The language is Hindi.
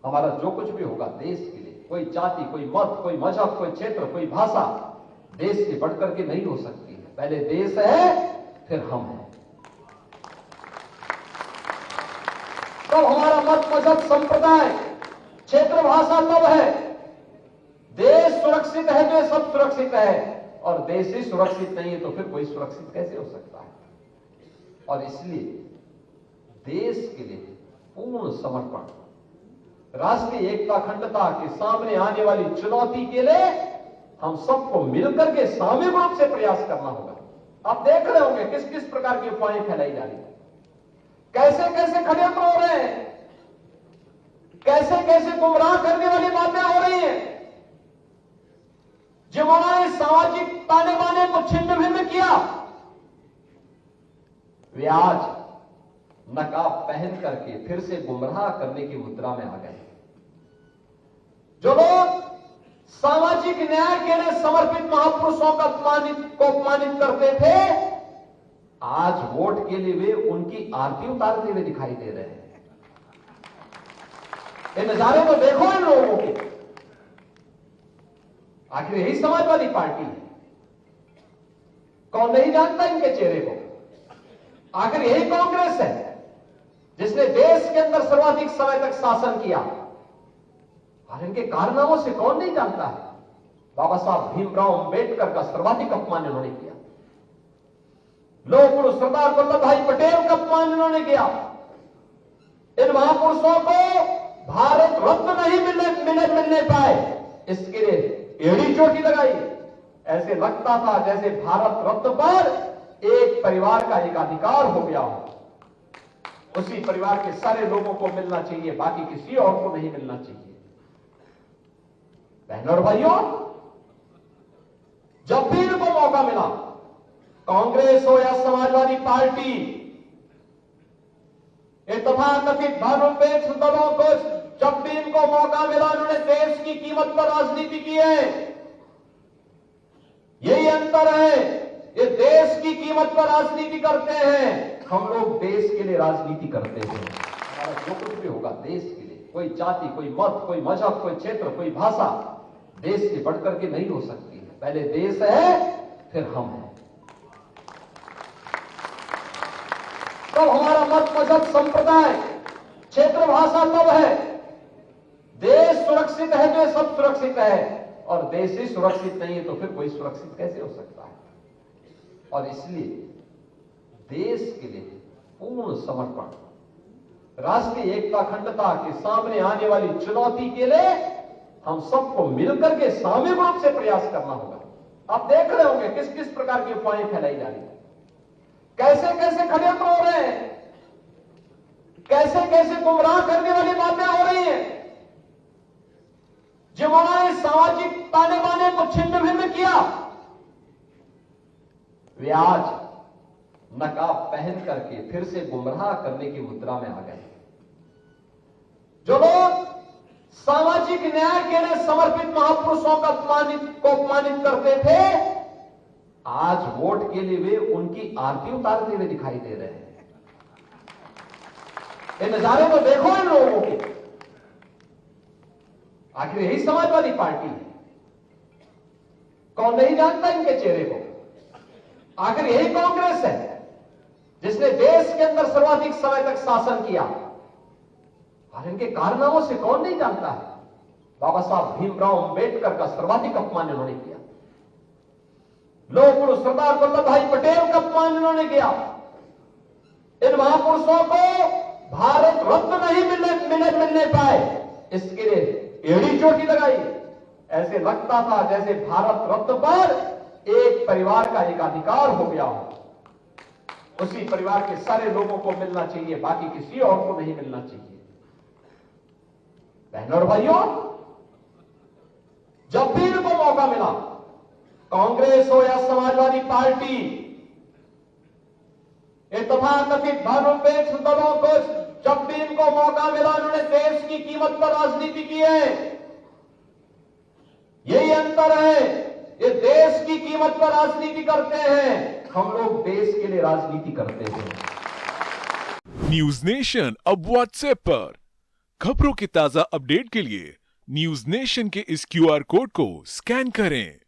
हमारा जो कुछ भी होगा देश के लिए, कोई जाति, कोई मत, कोई मजहब, कोई क्षेत्र, कोई भाषा देश से बढ़कर के नहीं हो सकती है। पहले देश है, फिर हम हैं। तब हमारा मत, मजहब, संप्रदाय, क्षेत्र, भाषा तब है। देश सुरक्षित है तो सब सुरक्षित है, और देश ही सुरक्षित नहीं है तो फिर कोई सुरक्षित कैसे हो सकता है। और इसलिए देश के लिए पूर्ण समर्पण, राष्ट्रीय एकता, अखंडता के सामने आने वाली चुनौती के लिए हम सबको मिलकर के सामूहिक रूप से प्रयास करना होगा। आप देख रहे होंगे किस किस प्रकार की अफवाहें फैलाई जा रही है, कैसे कैसे षड्यंत्र हो रहे हैं, कैसे कैसे गुमराह करने वाली बातें हो रही हैं। जिन्होंने सामाजिक ताने बाने को छिन्न भिन्न किया, वे आज नकाब पहन करके फिर से गुमराह करने की मुद्रा में आ गए। जो लोग सामाजिक न्याय के लिए समर्पित महापुरुषों का अपमानित करते थे, आज वोट के लिए वे उनकी आरती उतारते हुए दिखाई दे रहे हैं। ये नजारे तो देखो इन लोगों के। आखिर यही समाजवादी पार्टी है? कौन नहीं जानता इनके चेहरे को? आखिर यही कांग्रेस है जिसने देश के अंदर सर्वाधिक समय तक शासन किया, और इनके कारनामों से कौन नहीं जानता है? बाबा साहब भीमराव अंबेडकर का सर्वाधिक अपमान इन्होंने किया, लौह पुरुष सरदार वल्लभ भाई पटेल का अपमान इन्होंने किया। इन महापुरुषों को भारत रत्न नहीं मिलने पाए, इसके लिए एड़ी चोटी लगाई। ऐसे लगता था जैसे भारत रत्न पर एक परिवार का एक अधिकार हो गया हो, उसी परिवार के सारे लोगों को मिलना चाहिए, बाकी किसी और को नहीं मिलना चाहिए। बहनों और भाइयों, जब भी इनको मौका मिला, कांग्रेस हो या समाजवादी पार्टी, ये तथाकथित धर्मनिरपेक्ष दलों को जब भी इनको मौका मिला, उन्होंने देश की कीमत पर राजनीति की है। यही अंतर है, ये देश की कीमत पर राजनीति करते हैं, हम लोग देश के लिए राजनीति करते हैं। हमारा जो कुछ भी होगा देश के लिए, कोई जाति, कोई मत, कोई मजहब, कोई क्षेत्र, कोई भाषा देश से बढ़कर के नहीं हो सकती है। पहले देश है, फिर हम हैं। तब हमारा मत, मजहब, संप्रदाय, क्षेत्र, भाषा तब है। देश सुरक्षित है तो सब सुरक्षित है, और देश ही सुरक्षित नहीं है तो फिर कोई सुरक्षित कैसे हो सकता है। और इसलिए देश के लिए पूर्ण समर्पण, राष्ट्रीय एकता, अखंडता के सामने आने वाली चुनौती के लिए हम सबको मिलकर के सामूहिक रूप से प्रयास करना होगा। आप देख रहे होंगे किस किस प्रकार की अफवाहें फैलाई जा रही है, कैसे कैसे षड्यंत्र हो रहे हैं, कैसे कैसे गुमराह करने वाली बातें हो रही हैं। जिन्होंने सामाजिक ताने बाने को छिन्न भिन्न किया, वे आज नकाब पहन करके फिर से गुमराह करने की मुद्रा में आ गए। जो लोग सामाजिक न्याय के लिए समर्पित महापुरुषों का अपमानित करते थे, आज वोट के लिए वे उनकी आरती उतारते हुए दिखाई दे रहे हैं। ये नजारे तो देखो इन लोगों के। आखिर यही समाजवादी पार्टी है? कौन नहीं जानता इनके चेहरे को? आखिर यही कांग्रेस है जिसने देश के अंदर सर्वाधिक समय तक शासन किया, और इनके कारनामों से कौन नहीं जानता है? बाबा साहब भीमराव अंबेडकर का सर्वाधिक अपमान इन्होंने किया, लौह पुरुष सरदार वल्लभ भाई पटेल का अपमान इन्होंने किया। इन महापुरुषों को भारत रत्न नहीं मिलने पाए, इसके लिए एड़ी चोटी लगाई। ऐसे लगता था जैसे भारत रत्न पर एक परिवार का एक अधिकार हो गया हो, उसी परिवार के सारे लोगों को मिलना चाहिए, बाकी किसी और को नहीं मिलना चाहिए। बहनों और भाइयों, जब भी इनको मौका मिला, कांग्रेस हो या समाजवादी पार्टी, ये तथाकथित धर्मनिरपेक्ष दलों को जब भी इनको मौका मिला, उन्होंने देश की कीमत पर राजनीति की है। यही अंतर है, ये देश की कीमत पर राजनीति करते हैं, हम लोग देश के लिए राजनीति करते हैं। न्यूज नेशन अब व्हाट्सएप पर खबरों के ताजा अपडेट के लिए न्यूज नेशन के इस QR कोड को स्कैन करें।